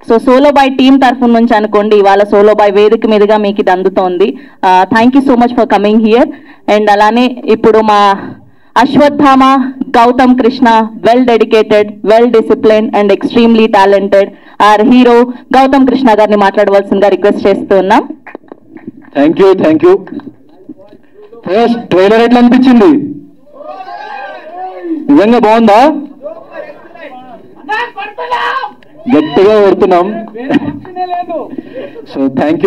So solo bye team తరఫు నుంచి అనుకోండి, ఇవాళ సోలో బాయ్ వేదిక మీదుగా మీకు ఇది అందుతోంది. Thank you so much for coming here. And అలానే ఇప్పుడు మా Ashwatthama Gautam Krishna, well dedicated, well discipline and extremely talented our hero Gautam Krishna గారిని మాట్లాడవలసిందిగా రిక్వెస్ట్ చేస్తూ ఉన్నాం. Thank you. ఫస్ట్ ట్రైలర్ ఎట్లా అనిపించింది? నిజంగా బాగుందా? గట్టిగా కొడుతున్నాం. సో థ్యాంక్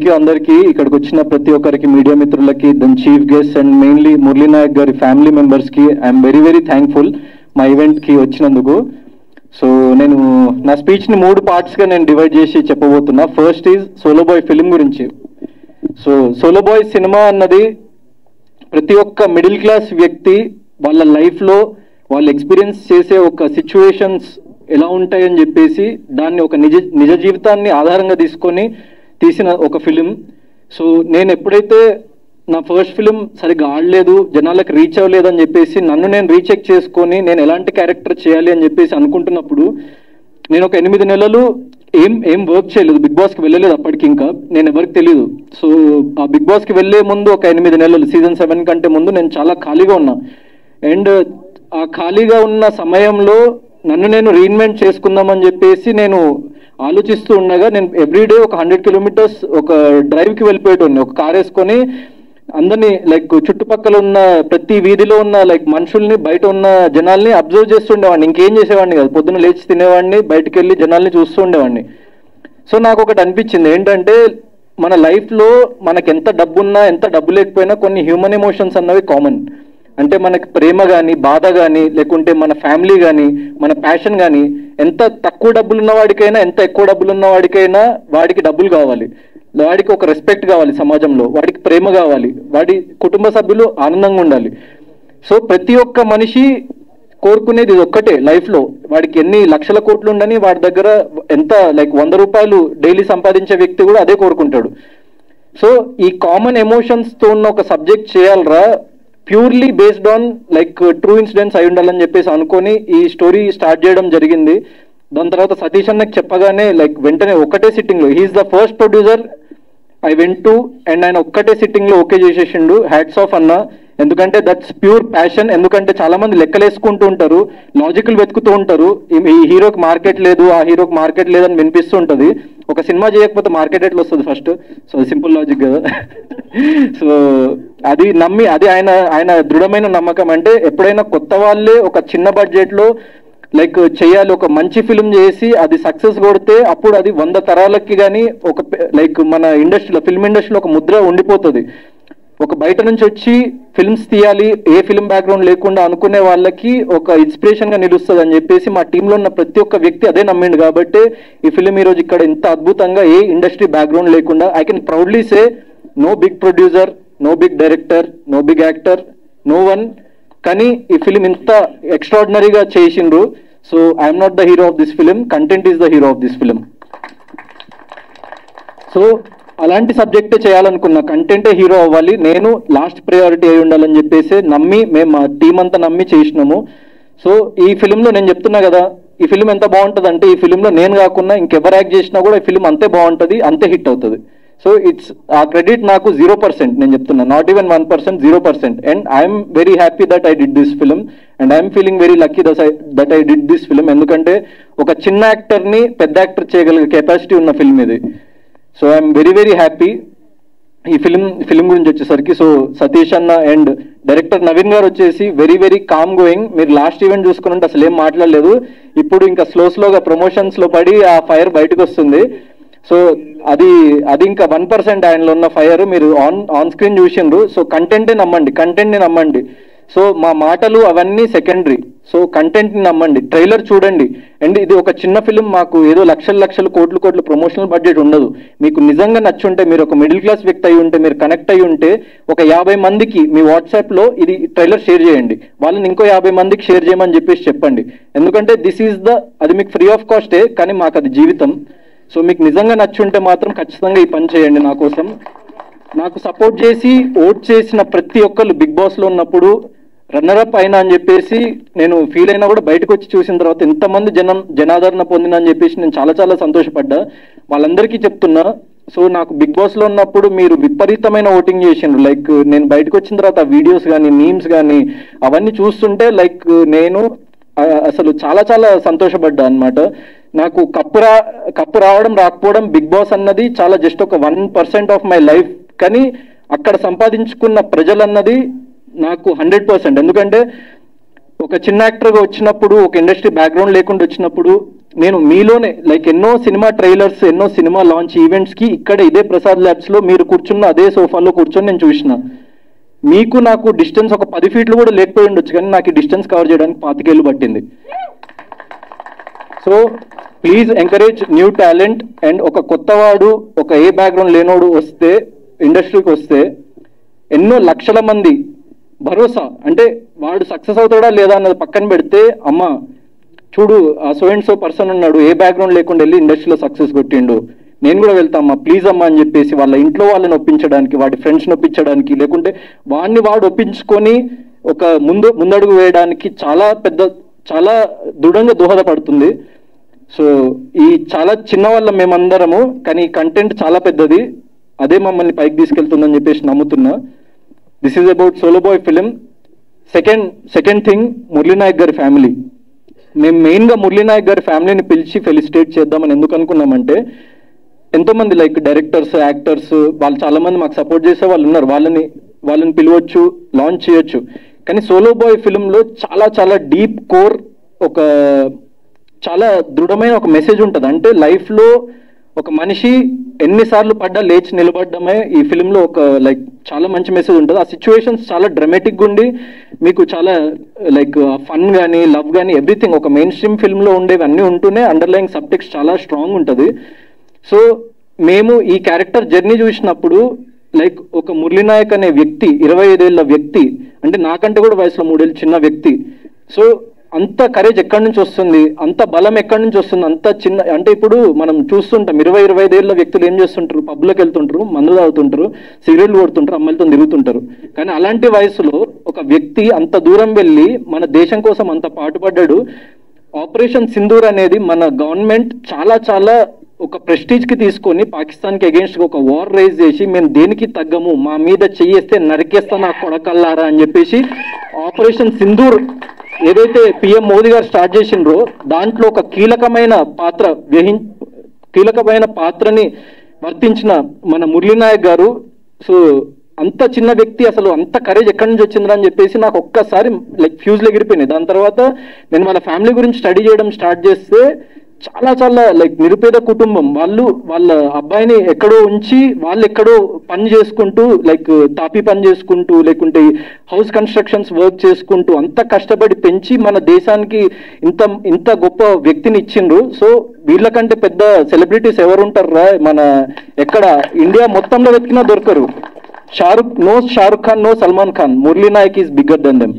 యూ అందరికీ, ఇక్కడికి వచ్చిన ప్రతి ఒక్కరికి, మీడియా మిత్రులకి, then chief guest and mainly Murali Nayak గారి ఫ్యామిలీ మెంబర్స్కి ఐఎమ్ వెరీ థ్యాంక్ఫుల్ మా ఈవెంట్కి వచ్చినందుకు. సో నేను నా స్పీచ్ని 3 పార్ట్స్గా నేను డివైడ్ చేసి చెప్పబోతున్నా. First is solo boy film గురించి. సో సోలో బాయ్ సినిమా అన్నది ప్రతి ఒక్క మిడిల్ క్లాస్ వ్యక్తి వాళ్ళ లైఫ్లో వాళ్ళు ఎక్స్పీరియన్స్ చేసే ఒక సిచ్యువేషన్స్ ఎలా ఉంటాయని చెప్పేసి దాన్ని ఒక నిజ జీవితాన్ని ఆధారంగా తీసుకొని తీసిన ఒక ఫిలిం. సో నేను ఎప్పుడైతే నా ఫస్ట్ ఫిలిం సరిగ్గా ఆడలేదు, జనాలకు రీచ్ అవ్వలేదు అని చెప్పేసి నన్ను నేను రీచెక్ చేసుకొని నేను ఎలాంటి క్యారెక్టర్ చేయాలి అని చెప్పేసి అనుకుంటున్నప్పుడు నేను ఒక 8 నెలలు ఏం వర్క్ చేయలేదు. బిగ్ బాస్కి వెళ్ళలేదు అప్పటికి, ఇంకా నేను ఎవరికి తెలియదు. సో ఆ బిగ్ బాస్కి వెళ్ళే ముందు ఒక 8 నెలలు, సీజన్ 7 కంటే ముందు నేను చాలా ఖాళీగా ఉన్నా. అండ్ ఆ ఖాళీగా ఉన్న సమయంలో నన్ను నేను రీఇన్వెంట్ చేసుకుందామని చెప్పేసి నేను ఆలోచిస్తూ ఉండగా నేను ఎవ్రీడే ఒక 100 కిలోమీటర్స్ ఒక డ్రైవ్కి వెళ్ళిపోయేటోడిని, ఒక కార్ వేసుకొని అందరినీ లైక్ చుట్టుపక్కల ఉన్న ప్రతి వీధిలో ఉన్న లైక్ మనుషుల్ని, బయట ఉన్న జనాల్ని అబ్జర్వ్ చేస్తుండేవాడిని. ఇంకేం చేసేవాడిని కాదు, పొద్దున్న లేచి తినేవాడిని, బయటకు వెళ్ళి జనాల్ని చూస్తూ ఉండేవాడిని. సో నాకు ఒకటి అనిపించింది ఏంటంటే, మన లైఫ్లో మనకు ఎంత డబ్బున్నా ఎంత డబ్బు లేకపోయినా కొన్ని హ్యూమన్ ఎమోషన్స్ అన్నవి కామన్. అంటే మనకి ప్రేమ కానీ, బాధ కానీ, లేకుంటే మన ఫ్యామిలీ కానీ, మన ప్యాషన్ కానీ, ఎంత తక్కువ డబ్బులు ఉన్నవాడికైనా ఎంత ఎక్కువ డబ్బులు ఉన్నవాడికైనా వాడికి డబ్బులు కావాలి, వాడికి ఒక రెస్పెక్ట్ కావాలి సమాజంలో, వాడికి ప్రేమ కావాలి, వాడి కుటుంబ సభ్యులు ఆనందంగా ఉండాలి. సో ప్రతి ఒక్క మనిషి కోరుకునేది ఇది ఒక్కటే లైఫ్లో. వాడికి ఎన్ని లక్షల కోట్లు ఉండని వాడి దగ్గర ఎంత లైక్ 100 రూపాయలు డైలీ సంపాదించే వ్యక్తి కూడా అదే కోరుకుంటాడు. సో ఈ కామన్ ఎమోషన్స్తో ఉన్న ఒక సబ్జెక్ట్ చేయాలరా, purely based on like true incidents అయి ఉండాలని చెప్పేసి అనుకొని ఈ స్టోరీ స్టార్ట్ చేయడం జరిగింది. దాని తర్వాత సతీష్ అన్నకి చెప్పగానే లైక్ వెంటనే ఒక్కటే సిట్టింగ్లో, he's the first producer I went to, and ఆయన ఒక్కటే సిట్టింగ్లో ఓకే చేసేసిండు. హ్యాట్స్ ఆఫ్ అన్న, ఎందుకంటే దట్స్ ప్యూర్ ప్యాషన్. ఎందుకంటే చాలా మంది లెక్కలేసుకుంటూ ఉంటారు, లాజికల్ వెతుకుతూ ఉంటారు, ఈ హీరోకి మార్కెట్ లేదు, ఆ హీరోకి మార్కెట్ లేదని వినిపిస్తూ ఉంటుంది. ఒక సినిమా చేయకపోతే మార్కెట్ ఎట్లా వస్తుంది ఫస్ట్? సో సింపుల్ లాజిక్ కదా. సో అది నమ్మి, అది ఆయన దృఢమైన నమ్మకం. అంటే ఎప్పుడైనా కొత్త వాళ్ళే ఒక చిన్న బడ్జెట్లో లైక్ చేయాలి, ఒక మంచి ఫిల్మ్ చేసి అది సక్సెస్ కొడితే అప్పుడు అది 100 తరాలకి కానీ ఒక లైక్ మన ఇండస్ట్రీలో, ఫిల్మ్ ఇండస్ట్రీలో ఒక ముద్ర ఉండిపోతుంది. ఒక బయట నుంచి వచ్చి ఫిల్మ్స్ తీయాలి, ఏ ఫిల్మ్ బ్యాక్గ్రౌండ్ లేకుండా అనుకునే వాళ్ళకి ఒక ఇన్స్పిరేషన్గా నిలుస్తుంది అని చెప్పేసి మా టీంలో ఉన్న ప్రతి ఒక్క వ్యక్తి అదే నమ్మిండు. కాబట్టి ఈ ఫిల్మ్ ఈరోజు ఇక్కడ ఇంత అద్భుతంగా, ఏ ఇండస్ట్రీ బ్యాక్గ్రౌండ్ లేకుండా, I can proudly say no big producer, no big director, no big actor, no one, కానీ ఈ ఫిలిం ఇంత ఎక్స్ట్రాడినరీగా చేసిండ్రు. So I'm not the hero of this film, content is the hero of this film. So అలాంటి సబ్జెక్టే చేయాలనుకున్నా, కంటెంటే hero అవ్వాలి, నేను లాస్ట్ ప్రయారిటీ అయి ఉండాలని చెప్పేసి నమ్మి మేము మా టీం అంతా నమ్మి చేసినాము. సో ఈ ఫిలింలో నేను చెప్తున్నా కదా, ఈ ఫిలిం ఎంత బాగుంటుంది అంటే, ఈ ఫిలింలో నేను కాకుండా ఇంకెవరు యాక్ట్ చేసినా కూడా ఈ ఫిలిం అంతే బాగుంటుంది, అంతే హిట్ అవుతుంది. సో ఇట్స్ ఆ క్రెడిట్ నాకు 0%, నేను చెప్తున్నా, not even 1%, 0%. And I'm very happy that I did this film, and I'm feeling very lucky that I did this film. ఎందుకంటే ఒక చిన్న యాక్టర్ని పెద్ద యాక్టర్ చేయగలిగే కెపాసిటీ ఉన్న ఫిల్మ్ ఇది. So I'm very happy. ఈ ఫిలిం గురించి వచ్చేసరికి, సో సతీష్ అన్న అండ్ డైరెక్టర్ నవీన్ గారు వచ్చేసి వెరీ కామ్ గోయింగ్. మీరు లాస్ట్ ఈవెంట్ చూసుకుని ఉంటే అసలు ఏం మాట్లాడలేదు, ఇప్పుడు ఇంకా స్లోగా ప్రమోషన్స్లో పడి ఆ ఫైర్ బయటకు వస్తుంది. సో అది ఇంకా 1% ఆయనలో ఉన్న ఫైర్ మీరు ఆన్ స్క్రీన్ చూసిండ్రు. సో కంటెంట్ని నమ్మండి. సో మా మాటలు అవన్నీ సెకండరీ. సో కంటెంట్ని నమ్మండి, ట్రైలర్ చూడండి. అండ్ ఇది ఒక చిన్న ఫిలిం, మాకు ఏదో లక్షలు కోట్లు ప్రమోషనల్ బడ్జెట్ ఉండదు. మీకు నిజంగా నచ్చుంటే, మీరు ఒక మిడిల్ క్లాస్ వ్యక్తి అయి ఉంటే, మీరు కనెక్ట్ అయి ఉంటే, ఒక 50 మందికి మీ వాట్సాప్లో ఇది ట్రైలర్ షేర్ చేయండి, వాళ్ళని ఇంకో 50 మందికి షేర్ చేయమని చెప్పండి. ఎందుకంటే దిస్ ఈజ్ అది మీకు ఫ్రీ ఆఫ్ కాస్టే, కానీ మాకు అది జీవితం. సో మీకు నిజంగా నచ్చుంటే మాత్రం ఖచ్చితంగా ఈ పని చేయండి. నా కోసం నాకు సపోర్ట్ చేసి ఓట్ చేసిన ప్రతి ఒక్కళ్ళు బిగ్ బాస్లో ఉన్నప్పుడు రన్నరప్ అయినా అని చెప్పేసి నేను ఫీల్ అయినా కూడా బయటకు వచ్చి చూసిన తర్వాత ఎంతమంది జనాదరణ పొందినా అని చెప్పేసి నేను చాలా చాలా సంతోషపడ్డా. వాళ్ళందరికీ చెప్తున్నా, సో నాకు బిగ్ బాస్ లో ఉన్నప్పుడు మీరు విపరీతమైన ఓటింగ్ చేసిండ్రు. లైక్ నేను బయటకు వచ్చిన తర్వాత వీడియోస్ కానీ మీమ్స్ కానీ అవన్నీ చూస్తుంటే లైక్ నేను అసలు చాలా చాలా సంతోషపడ్డా అనమాట. నాకు కప్పు రావడం రాకపోవడం బిగ్ బాస్ అన్నది చాలా జస్ట్ ఒక 1% ఆఫ్ మై లైఫ్, కానీ అక్కడ సంపాదించుకున్న ప్రజలన్నది నాకు 100%. ఎందుకంటే ఒక చిన్న యాక్టర్గా వచ్చినప్పుడు, ఒక ఇండస్ట్రీ బ్యాక్గ్రౌండ్ లేకుండా వచ్చినప్పుడు నేను మీలోనే లైక్ ఎన్నో సినిమా ట్రైలర్స్, ఎన్నో సినిమా లాంచ్ ఈవెంట్స్కి ఇక్కడ ఇదే ప్రసాద్ ల్యాబ్స్లో మీరు కూర్చున్న అదే సోఫాలో కూర్చొని నేను చూసిన. మీకు నాకు డిస్టెన్స్ ఒక 10 ఫీట్లు కూడా లేకపోయి ఉండొచ్చు, కానీ నాకు ఈ డిస్టెన్స్ కవర్ చేయడానికి 25 ఏళ్ళు పట్టింది. So please encourage new talent. And ఒక కొత్తవాడు, ఒక ఏ బ్యాక్గ్రౌండ్ లేనోడు వస్తే ఇండస్ట్రీకి వస్తే ఎన్నో లక్షల మంది భరోసా, అంటే వాడు సక్సెస్ అవుతాడా లేదా అన్నది పక్కన పెడితే, అమ్మ చూడు ఆ సో అండ్ సో పర్సన్ ఉన్నాడు, ఏ బ్యాక్గ్రౌండ్ లేకుండా వెళ్ళి ఇండస్ట్రీలో సక్సెస్ కొట్టిండు, నేను కూడా వెళ్తామ్మా ప్లీజ్ అమ్మా అని చెప్పేసి వాళ్ళ ఇంట్లో వాళ్ళని ఒప్పించడానికి, వాడి ఫ్రెండ్స్ని ఒప్పించడానికి, లేకుంటే వాడు ఒప్పించుకొని ఒక ముందడుగు వేయడానికి చాలా దృఢంగా దోహదపడుతుంది. సో ఈ చాలా చిన్న వాళ్ళం మేమందరము, కానీ ఈ కంటెంట్ చాలా పెద్దది, అదే మమ్మల్ని పైకి తీసుకెళ్తుందని చెప్పేసి నమ్ముతున్నా. This is about solo boy film. Second thing, Murali Nayak గారి ఫ్యామిలీ. మేము మెయిన్గా మురళీనాయక్ గారి ఫ్యామిలీని పిలిచి ఫెలిసిటేట్ చేద్దామని ఎందుకు అనుకున్నామంటే, ఎంతోమంది లైక్ డైరెక్టర్స్, యాక్టర్స్ వాళ్ళు చాలా మంది మాకు సపోర్ట్ చేసే వాళ్ళు ఉన్నారు, వాళ్ళని పిలవచ్చు, లాంచ్ చేయొచ్చు. కానీ సోలో బాయ్ ఫిలింలో చాలా చాలా డీప్ కోర్, ఒక చాలా దృఢమైన ఒక మెసేజ్ ఉంటుంది. అంటే లైఫ్లో ఒక మనిషి ఎన్నిసార్లు పడ్డా లేచి నిలబడడమే ఈ ఫిలింలో ఒక లైక్ చాలా మంచి మెసేజ్ ఉంటుంది. ఆ సిచ్యువేషన్స్ చాలా డ్రమాటిక్గా ఉండి మీకు చాలా లైక్ ఫన్ కానీ లవ్ కానీ ఎవ్రీథింగ్ ఒక మెయిన్ స్ట్రీమ్ ఫిల్మ్లో ఉండేవి అన్నీ ఉంటూనే అండర్లైన్ సబ్టెక్స్ట్ చాలా స్ట్రాంగ్ ఉంటుంది. సో మేము ఈ క్యారెక్టర్ జర్నీ చూసినప్పుడు లైక్ ఒక మురళీనాయక్ అనే వ్యక్తి, 25 ఏళ్ల వ్యక్తి, అంటే నాకంటే కూడా వయసులో 3 ఏళ్ళు చిన్న వ్యక్తి. సో అంత కరేజ్ ఎక్కడి నుంచి వస్తుంది, అంత బలం ఎక్కడి నుంచి వస్తుంది, అంత చిన్న, అంటే ఇప్పుడు మనం చూస్తుంటాం 25 ఏళ్ల వ్యక్తులు ఏం చేస్తుంటారు, పబ్లోకి వెళ్తుంటారు, మందులు తాగుతుంటారు, సిగరెట్లు కొడుతుంటారు, అమ్మాయిలతో తిరుగుతుంటారు. కానీ అలాంటి వయసులో ఒక వ్యక్తి అంత దూరం వెళ్ళి మన దేశం కోసం అంత పాటుపడ్డాడు. ఆపరేషన్ సింధూర్ అనేది మన గవర్నమెంట్ చాలా చాలా ఒక ప్రెస్టీజ్కి తీసుకొని పాకిస్తాన్కి అగేన్స్ట్గా ఒక వార్ రైజ్ చేసి, మేము దేనికి తగ్గము, మా మీద చెయ్యేస్తే నరికేస్తా నా కొడకల్లారా అని చెప్పేసి ఆపరేషన్ సింధూర్ ఏదైతే పిఎం మోదీ గారు స్టార్ట్ చేసిండ్రో దాంట్లో ఒక కీలకమైన పాత్రని వర్తించిన మన మురళీనాయక్ గారు. సో అంత చిన్న వ్యక్తి అసలు అంత కరేజ్ ఎక్కడి నుంచి వచ్చిందని చెప్పేసి నాకు ఒక్కసారి లైక్ ఫ్యూజ్లు ఎగిరిపోయినాయి. దాని తర్వాత నేను వాళ్ళ ఫ్యామిలీ గురించి స్టడీ చేయడం స్టార్ట్ చేస్తే చాలా చాలా లైక్ నిరుపేద కుటుంబం, వాళ్ళ అబ్బాయిని ఎక్కడో ఉంచి వాళ్ళు ఎక్కడో పని చేసుకుంటూ లైక్ తాపీ పని చేసుకుంటూ లేకుంటే హౌస్ కన్స్ట్రక్షన్స్ వర్క్ చేసుకుంటూ అంత కష్టపడి పెంచి మన దేశానికి ఇంత గొప్ప వ్యక్తిని ఇచ్చిండ్రు. సో వీళ్ళకంటే పెద్ద సెలబ్రిటీస్ ఎవరు ఉంటారా, మన ఎక్కడ ఇండియా మొత్తంలో వెతికినా దొరకరు. Shahrukh Khan, no Salman Khan, Murali Nayak is bigger than them,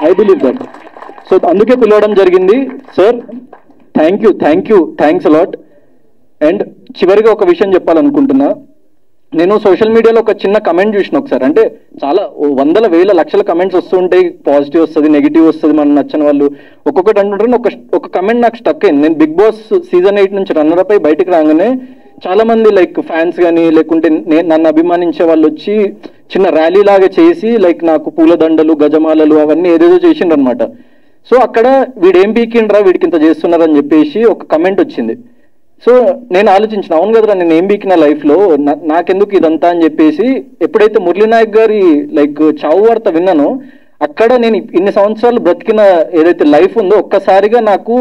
I believe that. So అందుకే పిలవడం జరిగింది. Sir thanks a lot. అండ్ చివరిగా ఒక విషయం చెప్పాలనుకుంటున్నా. నేను సోషల్ మీడియాలో ఒక చిన్న కమెంట్ చూసిన ఒకసారి, అంటే చాలా వందల వేల లక్షల కమెంట్స్ వస్తుంటాయి, పాజిటివ్ వస్తుంది, నెగిటివ్ వస్తుంది, మనకు నచ్చని వాళ్ళు ఒక్కొక్కటి అంటుంటారు. ఒక కమెంట్ నాకు స్టక్ అయింది. నేను బిగ్ బాస్ సీజన్ 8 నుంచి రన్నరప్ అయి బయటకు రాగానే చాలా మంది లైక్ ఫ్యాన్స్ కానీ లేకుంటే నన్ను అభిమానించే వాళ్ళు వచ్చి చిన్న ర్యాలీ లాగా చేసి లైక్ నాకు పూలదండలు, గజమాలలు అవన్నీ ఏదేదో చేసిండ్రు అనమాట. సో అక్కడ వీడేం పీకిండ్రా, వీడికి ఇంత చేస్తున్నారని చెప్పేసి ఒక కమెంట్ వచ్చింది. సో నేను ఆలోచించిన, అవును కదరా నేను ఏం పీకిన లైఫ్లో, నాకెందుకు ఇదంతా అని చెప్పేసి ఎప్పుడైతే మురళీనాయక్ గారి లైక్ చావు వార్త విన్నానో అక్కడ నేను ఇన్ని సంవత్సరాలు బ్రతికిన ఏదైతే లైఫ్ ఉందో ఒక్కసారిగా నాకు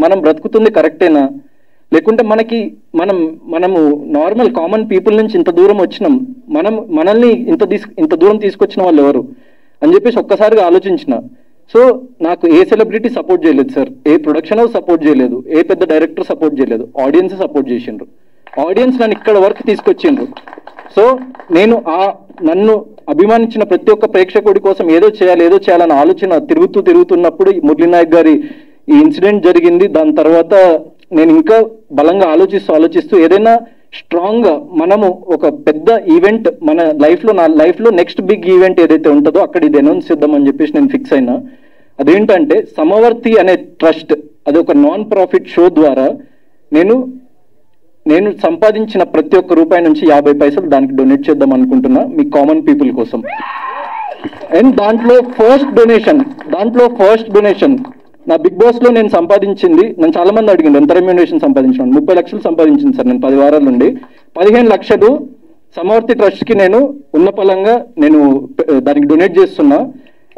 మనం బ్రతుకుతుంది కరెక్టేనా, లేకుంటే మనము నార్మల్ కామన్ పీపుల్ నుంచి ఇంత దూరం వచ్చినాం, మనల్ని ఇంత దూరం తీసుకొచ్చిన వాళ్ళు ఎవరు అని చెప్పేసి ఒక్కసారిగా ఆలోచించిన. సో నాకు ఏ సెలబ్రిటీ సపోర్ట్ చేయలేదు సార్, ఏ ప్రొడక్షన్ హౌస్ సపోర్ట్ చేయలేదు, ఏ పెద్ద డైరెక్టర్ సపోర్ట్ చేయలేదు, ఆడియన్స్ సపోర్ట్ చేసిండ్రు. ఆడియన్స్ నన్ను ఇక్కడ వరకు తీసుకొచ్చిండ్రు. సో నేను నన్ను అభిమానించిన ప్రతి ఒక్క ప్రేక్షకుడి కోసం ఏదో చేయాలని ఆలోచన తిరుగుతున్నప్పుడు మురళీనాయక్ గారి ఈ ఇన్సిడెంట్ జరిగింది. దాని తర్వాత నేను ఇంకా బలంగా ఆలోచిస్తూ ఏదైనా స్ట్రాంగ్ గా మనము ఒక పెద్ద ఈవెంట్ మన నా లైఫ్లో నెక్స్ట్ బిగ్ ఈవెంట్ ఏదైతే ఉంటుందో అక్కడ ఇది అనౌన్స్ చేద్దామని చెప్పేసి నేను ఫిక్స్ అయినా. అదేంటంటే సమవర్తి అనే ట్రస్ట్, అది ఒక నాన్ ప్రాఫిట్ షో ద్వారా నేను సంపాదించిన ప్రతి ఒక్క రూపాయి నుంచి 50 పైసలు దానికి డొనేట్ చేద్దాం అనుకుంటున్నా, మీ కామన్ పీపుల్ కోసం. అండ్ దాంట్లో ఫస్ట్ డొనేషన్ నా బిగ్ బాస్ లో నేను సంపాదించింది, నన్ను చాలా మంది అడిగింది ఎంత రెమ్యూనరేషన్ సంపాదించాను. 30 లక్షలు సంపాదించింది సార్ నేను 10 వారాల నుండి. 15 లక్షలు సమవర్తి ట్రస్ట్ కి నేను ఉన్న పలంగా నేను దానికి డొనేట్ చేస్తున్నా.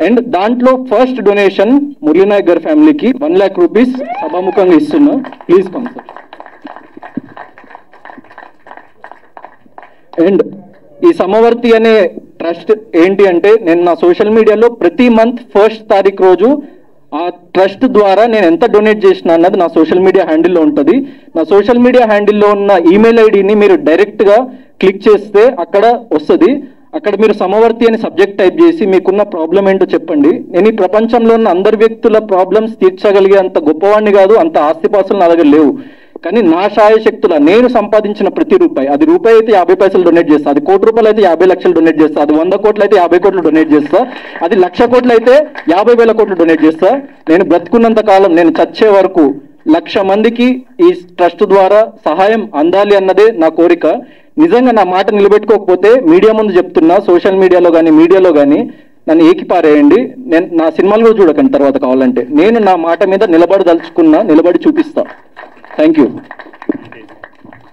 అండ్ దాంట్లో ఫస్ట్ డొనేషన్ మురళీనాయక్ గారి ఫ్యామిలీకి 1 lakh రూపీస్ సభాముఖంగా ఇస్తున్నా. Please come sir. అండ్ ఈ సమవర్తి అనే ట్రస్ట్ ఏంటి అంటే, నేను నా సోషల్ మీడియాలో ప్రతి మంత్ 1st తారీఖు రోజు ఆ ట్రస్ట్ ద్వారా నేను ఎంత డొనేట్ చేసిన అన్నది నా సోషల్ మీడియా హ్యాండిల్లో ఉంటుంది. నా సోషల్ మీడియా హ్యాండిల్లో ఉన్న ఈమెయిల్ ఐడిని మీరు డైరెక్ట్గా క్లిక్ చేస్తే అక్కడ వస్తుంది. అక్కడ మీరు సమవర్తి అని సబ్జెక్ట్ టైప్ చేసి మీకున్న ప్రాబ్లం ఏంటో చెప్పండి. నేను ఈ ప్రపంచంలో ఉన్న అందరి వ్యక్తుల ప్రాబ్లమ్స్ తీర్చగలిగే అంత గొప్పవాడిని కాదు, అంత ఆస్తిపాస్తులు నా దగ్గర లేవు. కానీ నా శాయశక్తుల నేను సంపాదించిన ప్రతి రూపాయి, అది రూపాయి అయితే 50 పైసలు డొనేట్ చేస్తా, అది 1 కోటి రూపాయలు అయితే 50 లక్షలు డొనేట్ చేస్తా, అది 100 కోట్లు అయితే 50 కోట్లు డొనేట్ చేస్తా, అది 1,00,000 కోట్లు అయితే 50,000 కోట్లు డొనేట్ చేస్తా. నేను బ్రతుకున్నంత కాలం, నేను చచ్చే వరకు 1,00,000 మందికి ఈ ట్రస్ట్ ద్వారా సహాయం అందాలి అన్నదే నా కోరిక. నిజంగా నా మాట నిలబెట్టుకోకపోతే మీడియా ముందు చెప్తున్నా, సోషల్ మీడియాలో కానీ మీడియాలో కానీ నన్ను ఏకిపారేయండి. నేను నా సినిమాలు కూడా చూడకండి తర్వాత కావాలంటే. నేను నా మాట మీద నిలబడి చూపిస్తా. Thank you.